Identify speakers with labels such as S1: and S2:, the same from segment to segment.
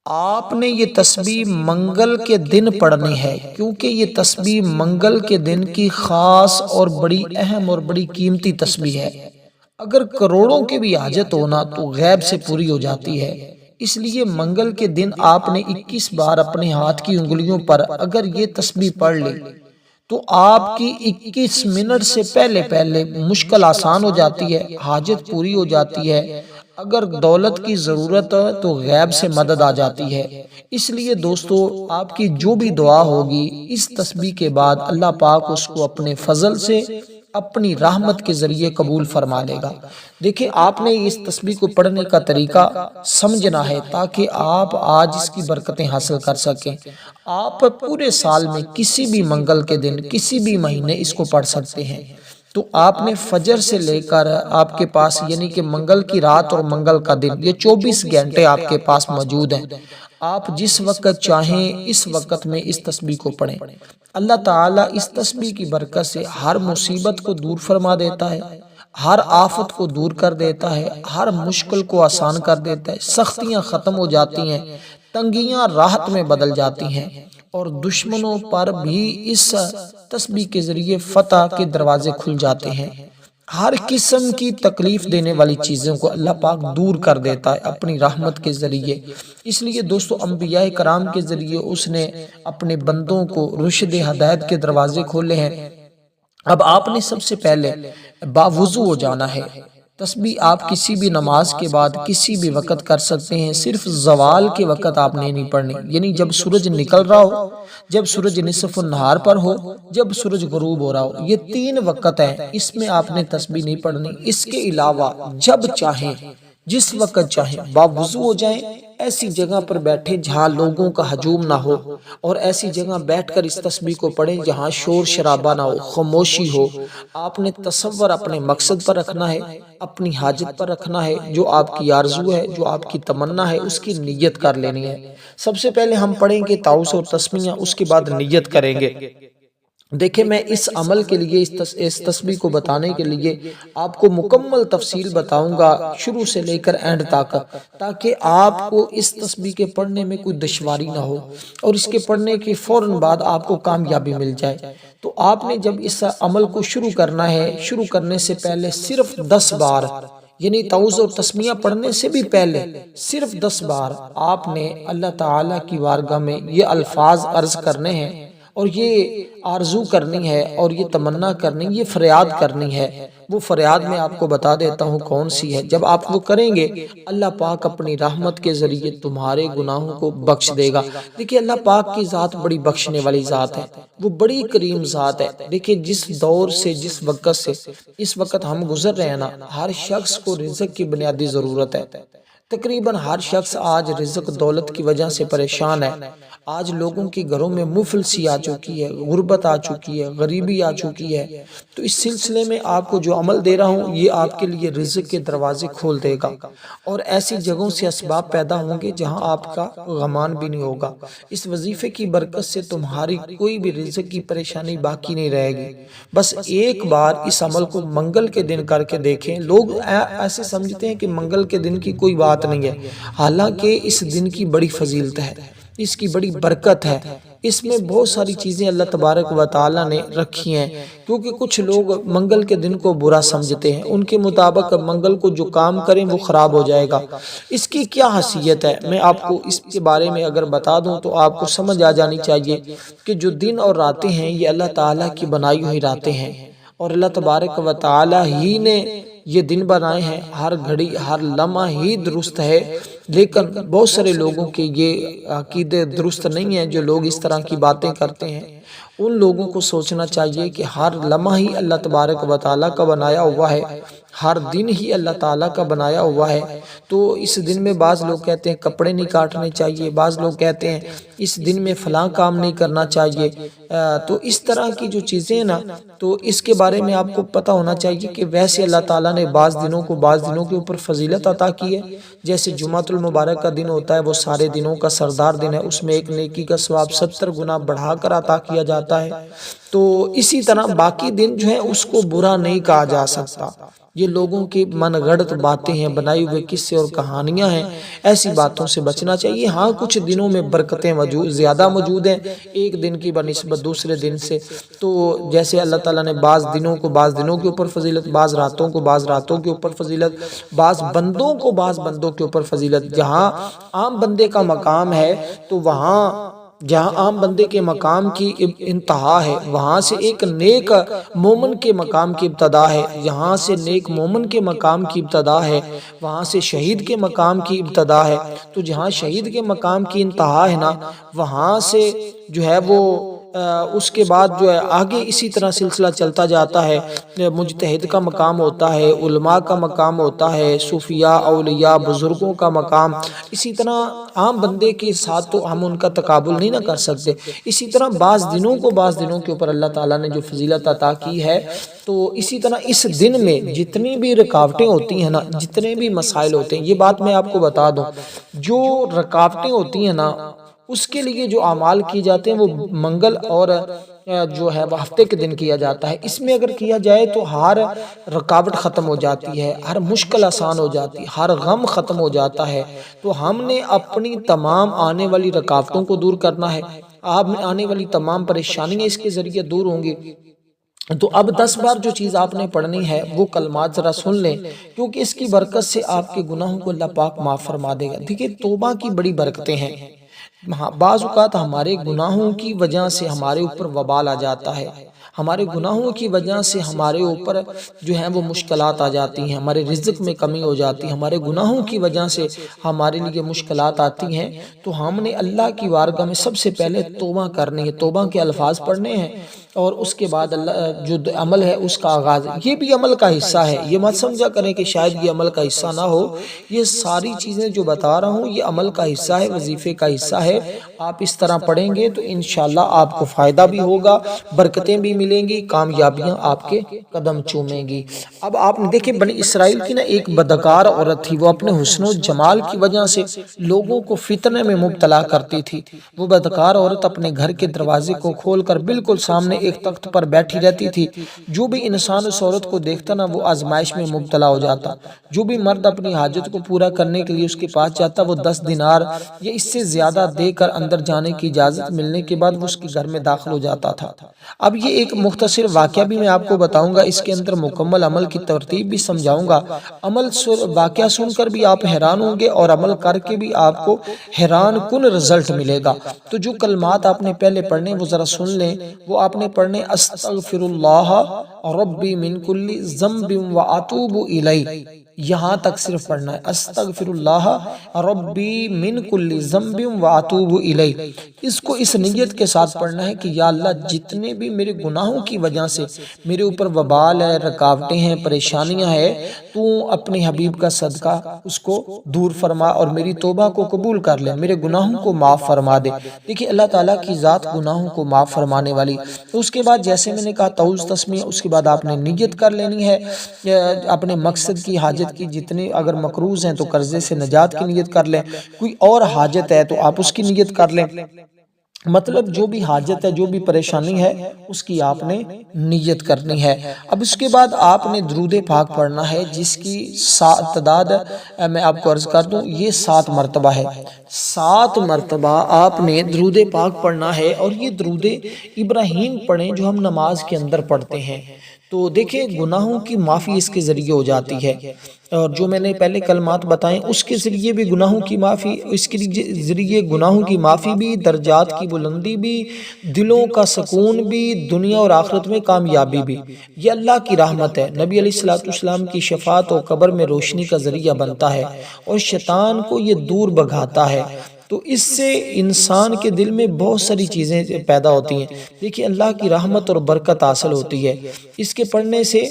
S1: آپ نے یہ تسبیح منگل کے دن پڑھنی ہے، کیونکہ یہ تسبیح منگل کے دن کی خاص اور بڑی اہم اور بڑی قیمتی تسبیح ہے۔ اگر کروڑوں کی بھی حاجت ہونا تو غیب سے پوری ہو جاتی ہے۔ اس لیے منگل کے دن آپ نے 21 بار اپنے ہاتھ کی انگلیوں پر اگر یہ تسبیح پڑھ لی تو آپ کی 21 منٹ سے پہلے پہلے مشکل آسان ہو جاتی ہے، حاجت پوری ہو جاتی ہے۔ اگر دولت کی ضرورت ہے تو غیب سے مدد آ جاتی ہے۔ اس لیے دوستو، آپ کی جو بھی دعا ہوگی اس تسبیح کے بعد اللہ پاک اس کو اپنے فضل سے اپنی رحمت کے ذریعے قبول فرما لے گا۔ دیکھیں، آپ نے اس تسبیح کو پڑھنے کا طریقہ سمجھنا ہے تاکہ آپ آج اس کی برکتیں حاصل کر سکیں۔ آپ پورے سال میں کسی بھی منگل کے دن، کسی بھی مہینے اس کو پڑھ سکتے ہیں۔ تو آپ نے فجر سے لے کر آپ کے پاس یعنی کہ منگل کی رات اور منگل کا دن، یہ 24 گھنٹے آپ کے پاس موجود ہیں۔ آپ جس وقت چاہیں اس وقت میں اس تسبیح کو پڑھیں۔ اللہ تعالیٰ اس تسبیح کی برکت سے ہر مصیبت کو دور فرما دیتا ہے، ہر آفت کو دور کر دیتا ہے، ہر مشکل کو آسان کر دیتا ہے، سختیاں ختم ہو جاتی ہیں، تنگیاں راحت میں بدل جاتی ہیں، اور دشمنوں پر بھی اس تسبیح کے ذریعے فتح کے دروازے کھل جاتے ہیں۔ ہر قسم کی تکلیف دینے والی چیزوں کو اللہ پاک دور کر دیتا ہے اپنی رحمت کے ذریعے۔ اس لیے دوستو، انبیاء کرام کے ذریعے اس نے اپنے بندوں کو رشد ہدایت کے دروازے کھولے ہیں۔ اب آپ نے سب سے پہلے باوضو ہو جانا ہے۔ تسبیح آپ کسی بھی نماز کے بعد کسی بھی وقت کر سکتے ہیں، صرف زوال کے وقت آپ نے نہیں پڑھنی، یعنی جب سورج نکل رہا ہو، جب سورج نصف النہار پر ہو، جب سورج غروب ہو رہا ہو، یہ 3 وقت ہیں، اس میں آپ نے تسبیح نہیں پڑھنی۔ اس کے علاوہ جب چاہیں، جس وقت چاہیں باوضو ہو جائیں، ایسی جگہ پر بیٹھیں جہاں لوگوں کا ہجوم نہ ہو، اور ایسی جگہ بیٹھ کر اس تسبیح کو پڑھیں جہاں شور شرابہ نہ ہو، خاموشی ہو۔ آپ نے تصور اپنے مقصد پر رکھنا ہے، اپنی حاجت پر رکھنا ہے، جو آپ کی آرزو ہے، جو آپ کی تمنا ہے، اس کی نیت کر لینی ہے۔ سب سے پہلے ہم پڑھیں گے تعوذ اور تسمیہ، اس کے بعد نیت کریں گے۔ دیکھیں، میں اس عمل کے لیے، اس تسبیح کو بتانے کے لیے آپ کو مکمل تفصیل بتاؤں گا شروع سے لے کر اینڈ تک، تاکہ آپ کو اس تسبیح کے پڑھنے میں کوئی دشواری نہ ہو اور اس کے پڑھنے کے فوراً بعد آپ کو کامیابی مل جائے۔ تو آپ نے جب اس عمل کو شروع کرنا ہے، شروع کرنے سے پہلے صرف 10 بار، یعنی تعوذ اور تسمیہ پڑھنے سے بھی پہلے صرف 10 بار آپ نے اللہ تعالیٰ کی بارگاہ میں یہ الفاظ عرض کرنے ہیں، اور یہ آرزو کرنی ہے، اور یہ تمنا کرنی، یہ فریاد کرنی ہے۔ وہ فریاد میں آپ کو بتا دیتا ہوں کون سی ہے۔ جب آپ وہ کریں گے، اللہ پاک اپنی رحمت کے ذریعے تمہارے گناہوں کو بخش دے گا۔ دیکھیں، اللہ پاک کی ذات بڑی بخشنے والی ذات ہے، وہ بڑی کریم ذات ہے۔ دیکھیں، جس دور سے، جس وقت سے اس وقت ہم گزر رہے ہیں نا، ہر شخص کو رزق کی بنیادی ضرورت ہے۔ تقریباً ہر شخص آج رزق دولت کی وجہ سے پریشان ہے۔ آج لوگوں کے گھروں میں مفلسی آ چکی ہے، غربت آ چکی ہے، غریبی آ چکی ہے۔ تو اس سلسلے میں آپ کو جو عمل دے رہا ہوں، یہ آپ کے لیے رزق کے دروازے کھول دے گا، اور ایسی جگہوں سے اسباب پیدا ہوں گے جہاں آپ کا غمان بھی نہیں ہوگا۔ اس وظیفے کی برکت سے تمہاری کوئی بھی رزق کی پریشانی باقی نہیں رہے گی۔ بس ایک بار اس عمل کو منگل کے دن کر کے دیکھیں۔ لوگ ایسے سمجھتے ہیں کہ منگل کے دن کی کوئی بات نہیں ہے، حالانکہ اس دن کی بڑی فضیلت ہے، اس کی بڑی برکت ہے۔ اس میں بہت ساری چیزیں اللہ تبارک و تعالیٰ نے رکھی ہیں، کیونکہ کچھ لوگ منگل کے دن کو برا سمجھتے ہیں۔ ان کے مطابق منگل کو جو کام کریں وہ خراب ہو جائے گا۔ اس کی کیا حیثیت ہے، میں آپ کو اس کے بارے میں اگر بتا دوں تو آپ کو سمجھ آ جانی چاہیے کہ جو دن اور راتیں ہیں، یہ اللہ تعالیٰ کی بنائی ہوئی راتیں ہیں، اور اللہ تبارک و تعالیٰ ہی نے یہ دن بنائے ہیں۔ ہر گھڑی، ہر لمحہ ہی درست ہے، لیکن بہت سارے لوگوں کے یہ عقیدے درست نہیں ہیں۔ جو لوگ اس طرح کی باتیں کرتے ہیں، ان لوگوں کو سوچنا چاہیے کہ ہر لمحہ ہی اللہ تبارک و تعالیٰ کا بنایا ہوا ہے، ہر دن ہی اللہ تعالیٰ کا بنایا ہوا ہے۔ تو اس دن میں بعض لوگ کہتے ہیں کپڑے نہیں کاٹنے چاہیے، بعض لوگ کہتے ہیں اس دن میں فلاں کام نہیں کرنا چاہیے۔ تو اس طرح کی جو چیزیں ہیں نا، تو اس کے بارے میں آپ کو پتہ ہونا چاہیے کہ ویسے اللہ تعالیٰ نے بعض دنوں کو بعض دنوں کے اوپر فضیلت عطا کی ہے۔ جیسے جمعۃ المبارک کا دن ہوتا ہے، وہ سارے دنوں کا سردار دن ہے، اس میں ایک نیکی کا ثواب 70 گنا بڑھا کر عطا کیا جاتا ہے۔ تو اسی طرح باقی دن جو ہے اس کو برا نہیں کہا جا سکتا۔ یہ لوگوں کی من گڑت باتیں ہیں، بنائی ہوئے قصے اور کہانیاں ہیں، ایسی باتوں سے بچنا چاہیے۔ ہاں کچھ دنوں میں برکتیں زیادہ موجود ہیں ایک دن کی بنسبت دوسرے دن سے، تو جیسے اللہ تعالیٰ نے بعض دنوں کو بعض دنوں کے اوپر فضیلت، بعض راتوں کو بعض راتوں کے اوپر فضیلت، بعض بندوں کو بعض بندوں کے اوپر فضیلت، جہاں عام بندے کا مقام ہے تو وہاں جہاں عام بندے کے مقام کی انتہا ہے، وہاں سے ایک نیک مومن کے مقام کی ابتدا ہے، یہاں سے نیک مومن کے مقام کی ابتدا ہے، وہاں سے شہید کے مقام کی ابتدا ہے۔ تو جہاں شہید کے مقام کی انتہا ہے نا، وہاں سے جو ہے وہ اس کے بعد جو ہے آگے اسی طرح سلسلہ چلتا جاتا ہے، مجتہد کا مقام ہوتا ہے، علماء کا مقام ہوتا ہے، صوفیاء، اولیاء، بزرگوں کا مقام، اسی طرح عام بندے کے ساتھ تو ہم ان کا تقابل نہیں نہ کر سکتے۔ اسی طرح بعض دنوں کو بعض دنوں کے اوپر اللہ تعالیٰ نے جو فضیلت عطا کی ہے، تو اسی طرح اس دن میں جتنی بھی رکاوٹیں ہوتی ہیں نا، جتنے بھی مسائل ہوتے ہیں، یہ بات میں آپ کو بتا دوں، جو رکاوٹیں ہوتی ہیں نا اس کے لیے جو اعمال کیے جاتے ہیں وہ منگل اور جو ہے وہ ہفتے کے دن کیا جاتا ہے۔ اس میں اگر کیا جائے تو ہر رکاوٹ ختم ہو جاتی ہے، ہر مشکل آسان ہو جاتی ہے، ہر غم ختم ہو جاتا ہے۔ تو ہم نے اپنی تمام آنے والی رکاوٹوں کو دور کرنا ہے، آپ میں آنے والی تمام پریشانیاں اس کے ذریعے دور ہوں گی۔ تو اب 10 بار جو چیز آپ نے پڑھنی ہے وہ کلمات ذرا سن لیں، کیونکہ اس کی برکت سے آپ کے گناہوں کو اللہ پاک معاف فرما دے گا۔ دیکھیے توبہ کی بڑی برکتیں ہیں۔ بعض اوقات ہمارے گناہوں کی وجہ سے ہمارے اوپر وبال آ جاتا ہے، ہمارے گناہوں کی وجہ سے ہمارے اوپر جو ہیں وہ مشکلات آ جاتی ہیں، ہمارے رزق میں کمی ہو جاتی ہے، ہمارے گناہوں کی وجہ سے ہمارے لیے مشکلات آتی ہیں۔ تو ہم نے اللہ کی بارگاہ میں سب سے پہلے توبہ کرنی ہے، توبہ کے الفاظ پڑھنے ہیں، اور اس کے بعد اللہ جو عمل ہے اس کا آغاز ہے۔ یہ بھی عمل کا حصہ ہے، یہ مت سمجھا کریں کہ شاید یہ عمل کا حصہ نہ ہو، یہ ساری چیزیں جو بتا رہا ہوں یہ عمل کا حصہ ہے، وظیفے کا حصہ ہے۔ آپ اس طرح پڑھیں گے تو انشاءاللہ آپ کو فائدہ بھی ہوگا، برکتیں بھی ملیں گی، کامیابیاں آپ کے قدم چومیں گی۔ اب آپ نے دیکھیں بنی اسرائیل کی نا ایک بدکار عورت تھی، وہ اپنے حسن و جمال کی وجہ سے لوگوں کو فتنے میں مبتلا کرتی تھی۔ وہ بدکار عورت اپنے گھر کے دروازے کو کھول کر بالکل سامنے ایک تخت پر بیٹھی رہتی تھی، جو بھی انسان اس عورت کو دیکھتا نا وہ آزمائش میں مبتلا ہو جاتا۔ جو بھی مرد اپنی حاجت کو پورا کرنے کے لیے اس کے پاس جاتا وہ 10 دینار یا اس سے زیادہ دے کر اندر جانے کی اجازت ملنے کے بعد وہ اس کے گھر میں داخل ہو جاتا تھا۔ اب یہ ایک مختصر واقعہ بھی میں آپ کو بتاؤں گا، اس کے اندر مکمل عمل کی ترتیب بھی سمجھاؤں گا۔ واقعہ سن کر بھی آپ حیران ہوں گے اور عمل کر کے بھی آپ کو حیران کن رزلٹ ملے گا۔ تو جو کلمات آپ نے پہلے پڑھنے وہ ذرا سن لیں، وہ آپ نے پڑھنے استغفر اللہ ربی من کل ذنب واتوب الیہ، یہاں تک صرف پڑھنا ہے، استغفر اللہ ربی من کل ذنب واتوب الیہ۔ اس کو اس نیت کے ساتھ پڑھنا ہے کہ یا اللہ جتنے بھی میرے گناہوں کی وجہ سے میرے اوپر وبال ہے، رکاوٹیں ہیں، پریشانیاں ہیں، تو اپنے حبیب کا صدقہ اس کو دور فرما اور میری توبہ کو قبول کر لے، میرے گناہوں کو معاف فرما دے۔ دیکھیں اللہ تعالیٰ کی ذات گناہوں کو معاف فرمانے والی۔ اس کے بعد جیسے میں نے کہا تعوذ تسمیہ، اس کے بعد آپ نے نیت کر لینی ہے اپنے مقصد کی، حاجت کی، جتنے اگر مقروض ہیں تو قرضے سے نجات کی نیت کر لیں، کوئی اور حاجت ہے تو آپ اس کی نیت کر لیں، مطلب جو بھی حاجت ہے، جو بھی پریشانی ہے اس کی آپ نے نیت کرنی ہے۔ اب اس کے بعد آپ نے درود پاک پڑھنا ہے، جس کی تعداد میں آپ کو عرض کر دوں یہ 7 مرتبہ ہے۔ 7 مرتبہ آپ نے درود پاک پڑھنا ہے، اور یہ درود ابراہیم پڑھیں جو ہم نماز کے اندر پڑھتے ہیں۔ تو دیکھیں گناہوں کی معافی اس کے ذریعے ہو جاتی ہے، اور جو میں نے پہلے کلمات بتائیں اس کے ذریعے بھی گناہوں کی معافی، اس کے ذریعے گناہوں کی معافی بھی، درجات کی بلندی بھی، دلوں کا سکون بھی، دنیا اور آخرت میں کامیابی بھی۔ یہ اللہ کی رحمت ہے، نبی علیہ السلام کی شفاعت اور قبر میں روشنی کا ذریعہ بنتا ہے، اور شیطان کو یہ دور بھگاتا ہے۔ تو اس سے انسان کے دل میں بہت ساری چیزیں پیدا ہوتی ہیں۔ دیکھیں اللہ کی رحمت اور برکت حاصل ہوتی ہے، اس کے پڑھنے سے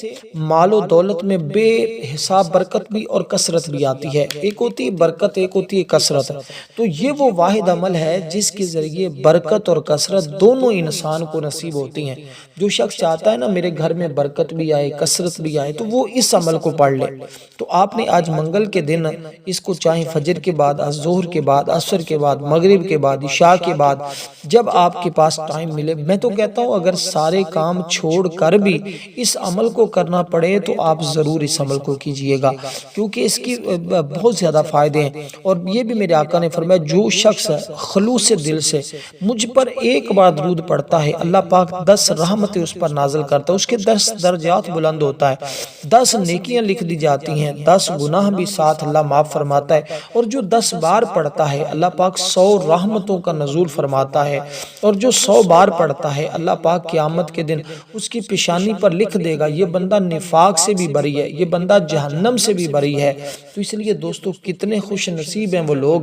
S1: مال و دولت میں بے حساب برکت بھی اور کثرت بھی آتی ہے۔ ایک ہوتی ہے برکت، ایک ہوتی ہے کثرت۔ تو یہ وہ واحد عمل ہے جس کے ذریعے برکت اور کثرت دونوں انسان کو نصیب ہوتی ہیں۔ جو شخص چاہتا ہے نا میرے گھر میں برکت بھی آئے، کثرت بھی آئے، تو وہ اس عمل کو پڑھ لے۔ تو آپ نے آج منگل کے دن اس کو چاہے فجر کے بعد، ظہر کے بعد، عصر کے بعد، مغرب کے بعد، عشاء کے بعد، جب آپ کے پاس ٹائم ملے، میں تو کہتا ہوں اگر سارے کام چھوڑ کر بھی اس عمل کو کرنا پڑے تو آپ ضرور اس عمل کو کیجئے گا، کیونکہ اس کی بہت زیادہ فائدے ہیں۔ اور یہ بھی میرے آقا نے فرمایا جو شخص خلوص دل سے مجھ پر ایک بار درود پڑھتا ہے، اللہ پاک 10 رحمتیں اس پر نازل کرتا ہے، اس کے 10 درجات بلند ہوتا ہے، 10 نیکیاں لکھ دی جاتی ہیں، 10 گناہ بھی ساتھ اللہ معاف فرماتا ہے، اور جو 10 بار پڑھتا ہے اللہ پاک 100 رحمتوں کا نزول فرماتا ہے، اور جو 100 بار پڑھتا ہے اللہ پاک قیامت کے دن اس کی پیشانی پر لکھ دے گا یہ بندہ نفاق سے بھی بری ہے، یہ بندہ جہنم سے بھی بری ہے۔ تو اس لیے دوستو کتنے خوش نصیب ہیں وہ لوگ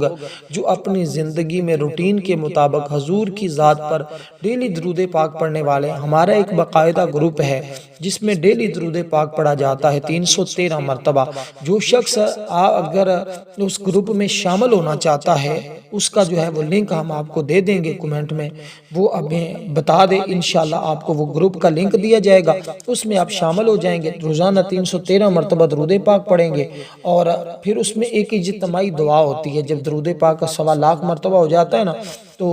S1: جو اپنی زندگی میں روٹین کے مطابق حضور کی ذات پر ڈیلی درود پاک پڑھنے والے۔ ہمارا ایک باقاعدہ گروپ ہے جس میں ڈیلی درود پاک پڑھا جاتا ہے 313 مرتبہ۔ جو شخص اگر اس گروپ میں شامل ہونا چاہتا ہے اس کا جو ہے وہ لنک ہم آپ کو دے دیں گے کمنٹ میں، وہ ہمیں بتا دے، انشاءاللہ آپ کو وہ گروپ کا لنک دیا جائے گا، اس میں آپ شامل ہو جائیں گے، روزانہ 313 مرتبہ درود پاک پڑھیں گے، اور پھر اس میں ایک اجتماعی دعا ہوتی ہے۔ جب درود پاک کا 1.25 لاکھ مرتبہ ہو جاتا ہے نا تو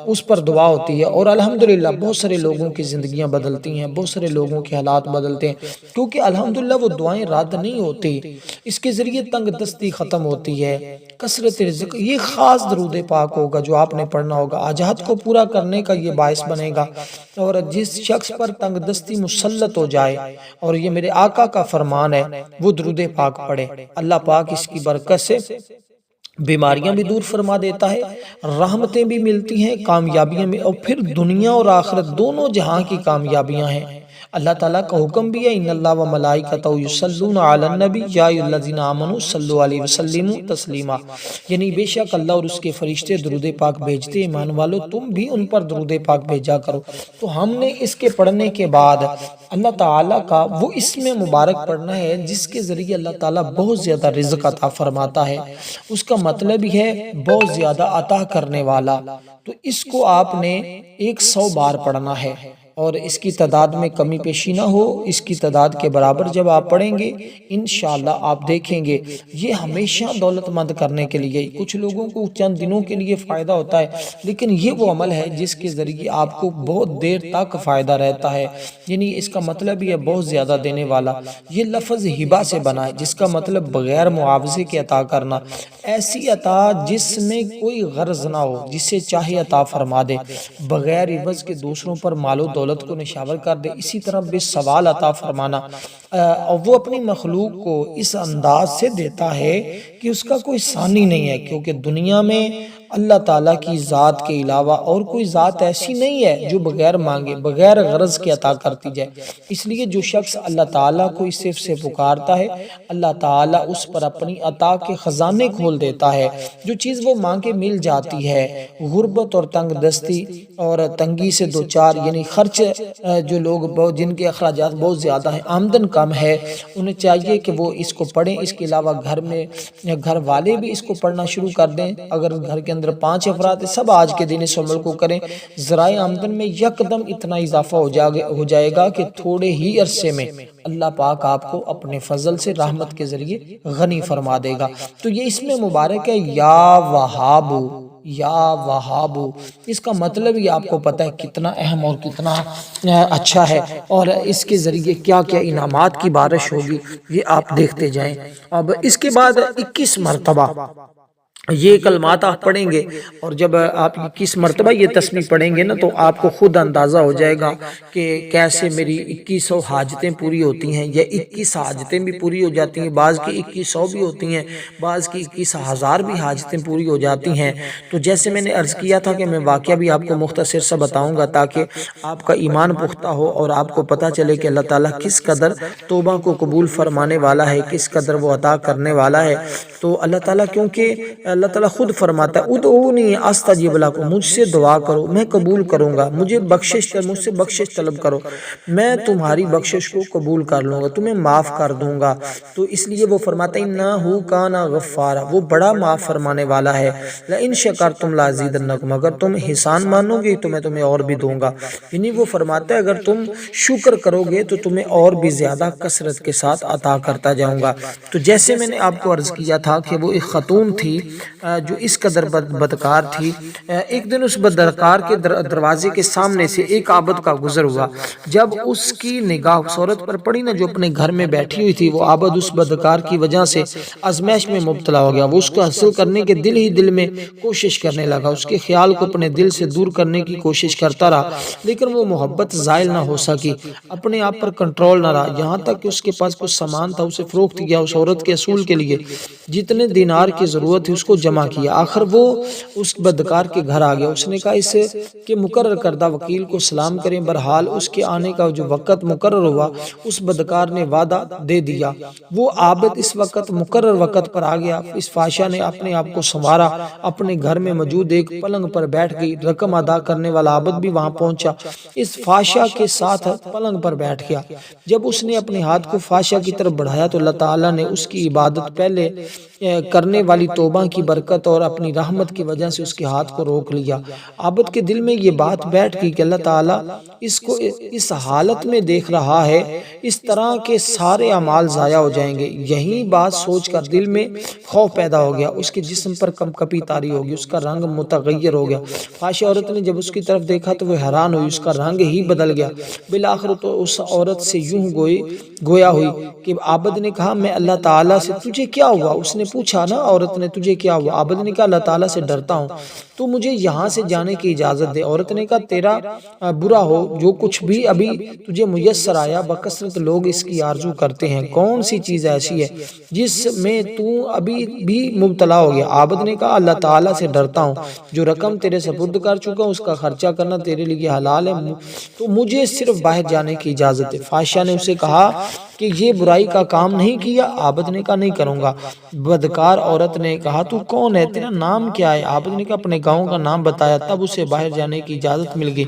S1: اس پر دعا ہوتی ہے، اور الحمدللہ بہت سارے لوگوں کی زندگیاں بدلتی ہیں، بہت سارے لوگوں کے حالات بدلتے ہیں، کیونکہ الحمدللہ وہ دعائیں رد نہیں ہوتی، اس کے ذریعے تنگ دستی ختم ہوتی ہے، کثرت رزق۔ یہ خاص درود پاک ہوگا جو آپ نے پڑھنا ہوگا، حاجات کو پورا کرنے کا یہ باعث بنے گا۔ اور جس شخص پر تنگ دستی مسلط ہو جائے، اور یہ میرے آقا کا فرمان ہے، وہ درود پاک پڑھے، اللہ پاک اس کی برکت سے بیماریاں بھی دور فرما دیتا ہے، رحمتیں بھی ملتی ہیں، کامیابیاں بھی، اور پھر دنیا اور آخرت دونوں جہاں کی کامیابیاں ہیں۔ اللہ تعالیٰ کا حکم بھی ہے ان اللہ و ملائکتہ یصلون علی النبی یا ایھا الذین آمنوا صلوا علیہ وسلم تسلیما، یعنی بے شک اللہ اور اس کے فرشتے درود پاک بھیجتے، ایمان والو تم بھی ان پر درود پاک بھیجا کرو۔ تو ہم نے اس کے پڑھنے کے بعد اللہ تعالیٰ کا وہ اسم مبارک پڑھنا ہے جس کے ذریعے اللہ تعالیٰ بہت زیادہ رزق عطا فرماتا ہے، اس کا مطلب ہی ہے بہت زیادہ عطا کرنے والا۔ تو اس کو آپ نے 100 بار پڑھنا ہے، اور اس کی تعداد میں کمی پیشی نہ ہو، اس کی تعداد کے برابر جب آپ پڑھیں گے انشاءاللہ آپ دیکھیں گے یہ ہمیشہ دولت مند کرنے کے لیے، کچھ لوگوں کو چند دنوں کے لیے فائدہ ہوتا ہے، لیکن یہ وہ عمل ہے جس کے ذریعے آپ کو بہت دیر تک فائدہ رہتا ہے، یعنی اس کا مطلب یہ بہت زیادہ دینے والا۔ یہ لفظ ہبہ سے بنا ہے جس کا مطلب بغیر معاوضے کے عطا کرنا، ایسی عطا جس میں کوئی غرض نہ ہو، جسے چاہے عطا فرما دے، بغیر عوض کے دوسروں پر مال و دولت کو نشاور کر دے، اسی طرح بے سوال عطا فرمانا، اور وہ اپنی مخلوق کو اس انداز سے دیتا ہے کہ اس کا کوئی ثانی نہیں ہے، کیونکہ دنیا میں اللہ تعالیٰ کی ذات کے علاوہ اور کوئی ذات ایسی نہیں ہے جو بغیر مانگے، بغیر غرض کے عطا کرتی جائے۔ اس لیے جو شخص اللہ تعالیٰ کو اس صرف سے پکارتا ہے اللہ تعالیٰ اس پر اپنی عطا کے خزانے کھول دیتا ہے، جو چیز وہ مانگے مل جاتی ہے۔ غربت اور تنگ دستی اور تنگی سے دوچار، یعنی خرچ، جو لوگ جن کے اخراجات بہت زیادہ ہیں، آمدن کم ہے، انہیں چاہیے کہ وہ اس کو پڑھیں۔ اس کے علاوہ گھر میں گھر والے بھی اس کو پڑھنا شروع کر دیں، اگر گھر کے اندر 5 افراد ہیں سب آج کے دن اس عمل کو کریں، ذرائع آمدن میں یکدم اتنا اضافہ ہو جائے گا کہ تھوڑے ہی عرصے میں اللہ پاک آپ کو اپنے فضل سے رحمت کے ذریعے غنی فرما دے گا۔ تو یہ اسم مبارک ہے یا وہاب، یا وہاب، اس کا مطلب یہ آپ کو پتہ ہے کتنا اہم اور کتنا اچھا ہے، اور اس کے ذریعے کیا کیا انعامات کی بارش ہوگی یہ آپ دیکھتے جائیں۔ اب اس کے بعد 21 مرتبہ یہ کلمات آپ پڑھیں گے، اور جب آپ 21 مرتبہ یہ تسبیح پڑھیں گے نا تو آپ کو خود اندازہ ہو جائے گا کہ کیسے میری 2100 حاجتیں پوری ہوتی ہیں، یا 21 حاجتیں بھی پوری ہو جاتی ہیں، بعض کی 2100 بھی ہوتی ہیں، بعض کی 21,000 بھی حاجتیں پوری ہو جاتی ہیں۔ تو جیسے میں نے عرض کیا تھا کہ میں واقعہ بھی آپ کو مختصر سا بتاؤں گا تاکہ آپ کا ایمان پختہ ہو اور آپ کو پتہ چلے کہ اللہ تعالیٰ کس قدر توبہ کو قبول فرمانے والا ہے، کس قدر وہ عطا کرنے والا ہے۔ تو اللہ تعالیٰ، کیونکہ اللہ تعالیٰ خود فرماتا ہے ادعونی استجب لکم، مجھ سے دعا کرو میں قبول کروں گا، مجھ سے بخشش طلب کرو، میں تمہاری بخشش کو قبول کر لوں گا، تمہیں معاف کر دوں گا۔ تو اس لیے وہ فرماتا ہے انہ کان غفارا، وہ بڑا معاف فرمانے والا ہے، لئن شکرتم لازیدنکم، اگر تم احسان مانو گے تو میں تمہیں اور بھی دوں گا، یعنی وہ فرماتا ہے اگر تم شکر کرو گے تو تمہیں اور بھی زیادہ کثرت کے ساتھ عطا کرتا جاؤں گا۔ تو جیسے میں نے آپ کو عرض کیا تھا کہ وہ ایک خاتون تھی جو اس قدر بدکار تھی، ایک دن اس بدکار کے دروازے کے سامنے سے ایک عابد کا گزر ہوا۔ جب اس کی نگاہ اس عورت پر پڑی نا جو اپنے گھر میں بیٹھی ہوئی تھی، وہ عابد اس بدکار کی وجہ سے آزمائش میں مبتلا ہو گیا۔ وہ اس کو حاصل کرنے کے دل ہی دل میں کوشش کرنے لگا، اس کے خیال کو اپنے دل سے دور کرنے کی کوشش کرتا رہا، لیکن وہ محبت زائل نہ ہو سکی، اپنے آپ پر کنٹرول نہ رہا، یہاں تک کہ اس کے پاس کچھ سامان تھا، اسے فروخت کیا، اس عورت کے اصول کے لیے جتنے دینار کی ضرورت تھی اس کو جمع کیا۔ آخر وہ اس بدکار کے گھر آ گیا۔ اس نے کہا اسے کہ مقرر کردہ وکیل کو سلام کریں۔ بہرحال اس کے آنے کا جو وقت مقرر ہوا، اس بدکار نے وعدہ دے دیا۔ وہ عابد اس وقت مقرر وقت پر آ گیا۔ اس فحاشہ نے اپنے آپ کو سنوارا، اپنے گھر میں موجود ایک پلنگ پر بیٹھ گئی۔ رقم ادا کرنے والا عابد بھی وہاں پہنچا، اس فحاشہ کے ساتھ پلنگ پر بیٹھ گیا۔ جب اس نے اپنے ہاتھ کو فحاشہ کی طرف بڑھایا تو اللہ تعالیٰ نے اس کی عبادت پہلے کرنے والی توبہ کی برکت اور اپنی رحمت کی وجہ سے اس کے ہاتھ کو روک لیا۔ عابد کے دل میں یہ بات بیٹھ گئی کہ اللہ تعالیٰ اس کو اس حالت میں دیکھ رہا ہے، اس طرح کے سارے اعمال ضائع ہو جائیں گے۔ یہی بات سوچ کر دل میں خوف پیدا ہو گیا، اس کے جسم پر کپکپی طاری ہو گئی، اس کا رنگ متغیر ہو گیا۔ فحاشہ عورت نے جب اس کی طرف دیکھا تو وہ حیران ہوئی، اس کا رنگ ہی بدل گیا۔ بالآخر تو اس عورت سے یوں گویا ہوئی کہ عابد نے کہا میں اللہ تعالیٰ سے تجھے کیا ہوا؟ اس نے پوچھا نا عورت نے تجھے کیا ہوا؟ عابد نے کہا اللہ تعالیٰ سے ڈرتا ہوں، تو مجھے یہاں سے جانے کی اجازت دے۔ عورت نے کہا تیرا برا ہو جو کچھ بھی ابھی تجھے میسر آیا، بکثرت لوگ اس کی آرزو کرتے ہیں، کون سی چیز ایسی ہے جس میں تو ابھی بھی مبتلا ہو گیا؟ عابد نے کہا اللہ تعالیٰ سے ڈرتا ہوں، جو رقم تیرے سپرد کر چکا ہوں اس کا خرچہ کرنا تیرے لیے حلال ہے، تو مجھے صرف باہر جانے کی اجازت دے۔ فحاشہ نے اسے کہا کہ یہ برائی کا کام نہیں کیا؟ عابد نے کہا نہیں کروں گا۔ بدکار عورت نے کہا تو کون ہے، تیرا نام کیا ہے؟ عابد نے کہا اپنے گاؤں کا نام بتایا، تب اسے باہر جانے کی اجازت مل گئی۔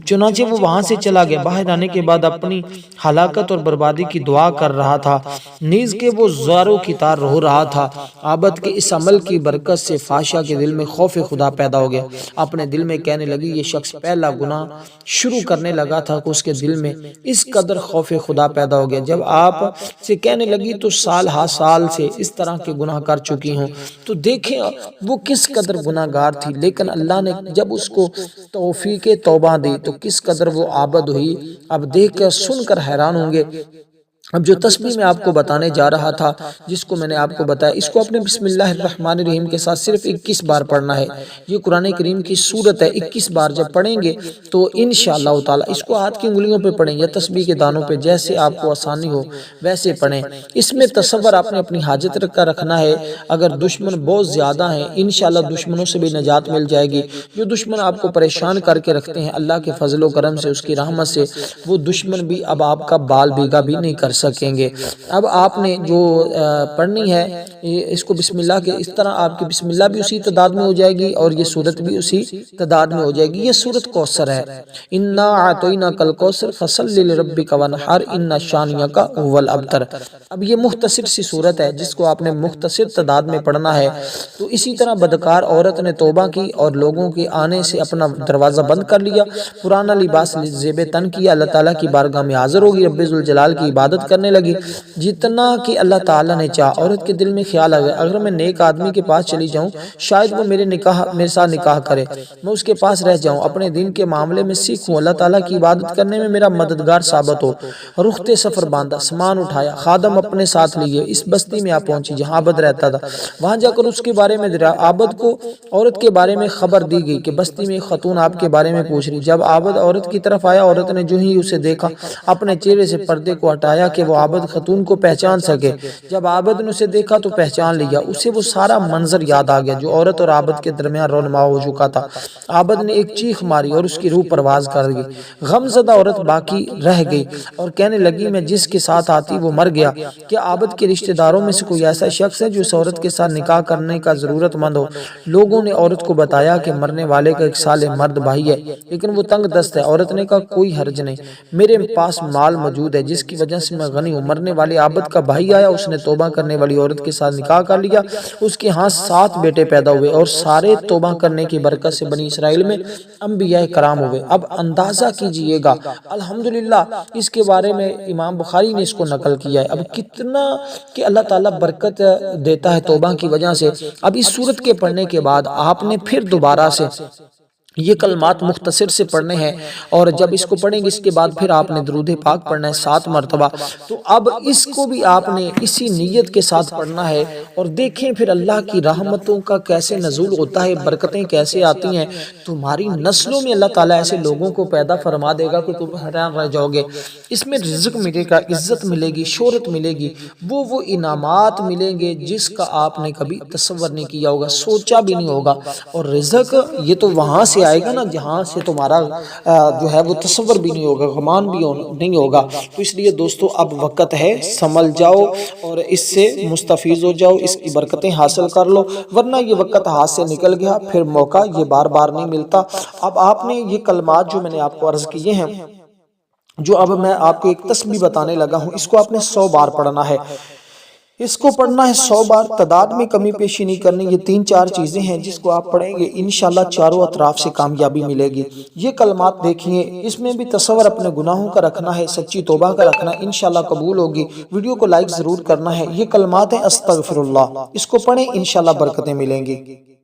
S1: چنانچہ وہ وہاں سے چلا گیا۔ باہر آنے کے بعد اپنی ہلاکت اور بربادی کی دعا کر رہا تھا، نیز کہ وہ زاروں کی طرح رو رہا تھا۔ عابد کے اس عمل کی برکت سے فحاشہ کے دل میں خوف خدا پیدا ہو گیا، اپنے دل میں کہنے لگی یہ شخص پہلا گناہ شروع کرنے لگا تھا کہ اس کے دل میں اس قدر خوف خدا پیدا ہو گیا۔ جب آپ سے کہنے لگی تو سال ہا سال سے اس طرح کے گناہ کر چکی ہوں، تو دیکھیں وہ کس قدر گناہ گار تھی، لیکن اللہ نے جب اس کو توفیق توبہ دی تو کس قدر وہ عابد ہوئی۔ اب دیکھ کر سن کر حیران ہوں گے۔ اب جو تسبیح میں آپ کو بتانے جا رہا تھا، جس کو میں نے آپ کو بتایا، اس کو اپنے بسم اللہ الرحمن الرحیم کے ساتھ صرف 21 بار پڑھنا ہے۔ یہ قرآن کریم کی سورت ہے، 21 بار جب پڑھیں گے تو انشاءاللہ تعالی اس کو ہاتھ کی انگلیوں پہ پڑھیں یا تسبیح کے دانوں پہ، جیسے آپ کو آسانی ہو ویسے پڑھیں۔ اس میں تصور آپ نے اپنی حاجت کا رکھنا ہے۔ اگر دشمن بہت زیادہ ہیں، انشاءاللہ دشمنوں سے بھی نجات مل جائے گی۔ جو دشمن آپ کو پریشان کر کے رکھتے ہیں، اللہ کے فضل و کرم سے، اس کی رحمت سے، وہ دشمن بھی اب آپ کا بال بیگا بھی نہیں کر سکیں گے۔ اب آپ نے جو پڑھنی ہے اس کو بسم اللہ کے، اس طرح آپ کی بسم اللہ بھی اسی تعداد میں ہو جائے گی اور یہ سورت بھی اسی تعداد میں ہو جائے گی۔ یہ سورت کوثر ہے، انا اعطیناک الکوثر فصلی لربک وانحر ان شانئک هو الابتر۔ اب یہ مختصر سی سورت ہے جس کو آپ نے مختصر تعداد میں پڑھنا ہے۔ تو اسی طرح بدکار عورت نے توبہ کی اور لوگوں کے آنے سے اپنا دروازہ بند کر لیا، پرانا لباس زیب تن کیا، اللہ تعالیٰ کی بارگاہ میں حاضر ہوگی، رب ذوالجلال کی عبادت کرنے لگی جتنا کہ اللہ تعالیٰ نے چاہا۔ عورت کے دل میں خیال آ گیا اگر میں نیک آدمی کے پاس چلی جاؤں شاید وہ میرے ساتھ نکاح کرے، میں اس کے پاس رہ جاؤں، اپنے دین کے معاملے میں سیکھوں، اللہ تعالیٰ کی عبادت کرنے میں میرا مددگار ثابت ہو۔ رخت سفر باندھا، سامان اٹھایا، خادم اپنے ساتھ لیے، اس بستی میں آ پہنچی جہاں عابد رہتا تھا۔ وہاں جا کر اس کے بارے میں عابد کو عورت کے بارے میں خبر دی گئی کہ بستی میں خاتون آپ کے بارے میں پوچھ رہی۔ جب عابد عورت کی طرف آیا، عورت نے جو ہی اسے دیکھا اپنے چہرے سے پردے کو ہٹایا کہ وہ عابد خاتون کو پہچان سکے۔ جب عابد نے اسے دیکھا تو پہچان لیا، اسے وہ سارا منظر یاد آ گیا جو عورت اور عابد کے درمیان رونما ہو چکا تھا۔ عابد نے ایک چیخ ماری اور اس کی روح پرواز کر گئی۔ غم زدہ عورت باقی رہ گئی اور کہنے لگی میں جس کے ساتھ آتی وہ مر گیا۔ کیا عابد کے رشتہ داروں میں سے کوئی ایسا شخص ہے جو اس عورت کے ساتھ نکاح کرنے کا ضرورت مند ہو؟ لوگوں نے عورت کو بتایا کہ مرنے والے کا ایک صالح مرد بھائی ہے لیکن وہ تنگ دست ہے۔ عورت نے کہا کوئی حرج نہیں، میرے پاس مال موجود ہے جس کی وجہ سے میں میں غنی مرنے والے عابد کا بھائی آیا، اس نے توبہ کرنے والی عورت کے ساتھ نکاح کر لیا، اس کے ہاں 7 بیٹے پیدا ہوئے اور سارے توبہ کرنے کی برکت سے بنی اسرائیل میں انبیاء کرام ہوئے۔ اب اندازہ کیجئے گا، الحمدللہ اس کے بارے میں امام بخاری نے اس کو نقل کیا ہے۔ اب کتنا کہ اللہ تعالیٰ برکت دیتا ہے توبہ کی وجہ سے۔ اب اس سورت کے پڑھنے کے بعد آپ نے پھر دوبارہ سے یہ کلمات مختصر سے پڑھنے ہیں، اور جب اس کو پڑھیں گے اس کے بعد پھر آپ نے درود پاک پڑھنا ہے 7 مرتبہ۔ تو اب اس کو بھی آپ نے اسی نیت کے ساتھ پڑھنا ہے، اور دیکھیں پھر اللہ کی رحمتوں کا کیسے نزول ہوتا ہے، برکتیں کیسے آتی ہیں۔ تمہاری نسلوں میں اللہ تعالیٰ ایسے لوگوں کو پیدا فرما دے گا کہ تم حیران رہ جاؤ گے۔ اس میں رزق ملے گا، عزت ملے گی، شہرت ملے گی، وہ انعامات ملیں گے جس کا آپ نے کبھی تصور نہیں کیا ہوگا، سوچا بھی نہیں ہوگا۔ اور رزق یہ تو وہاں سے آئے گا نا جہاں سے تمہارا جو ہے وہ تصور بھی نہیں ہوگا، گمان بھی نہیں ہوگا۔ تو اس لیے دوستو اب وقت ہے، سنبھل جاؤ اور اس سے مستفیض ہو جاؤ، اس کی برکتیں حاصل کر لو، ورنہ یہ وقت ہاتھ سے نکل گیا، پھر موقع یہ بار بار نہیں ملتا۔ اب آپ نے یہ کلمات جو میں نے آپ کو عرض کیے ہیں، جو اب میں آپ کو ایک تسبیح بتانے لگا ہوں، اس کو آپ نے 100 بار پڑھنا ہے۔ اس کو پڑھنا ہے 100 بار، تعداد میں کمی پیشی نہیں کرنی۔ یہ 3-4 چیزیں ہیں جس کو آپ پڑھیں گے انشاءاللہ چاروں اطراف سے کامیابی ملے گی۔ یہ کلمات دیکھیے، اس میں بھی تصور اپنے گناہوں کا رکھنا ہے، سچی توبہ کا رکھنا ہے، انشاءاللہ قبول ہوگی۔ ویڈیو کو لائک ضرور کرنا ہے۔ یہ کلمات ہیں استغفر اللہ، اس کو پڑھیں انشاءاللہ برکتیں ملیں گی۔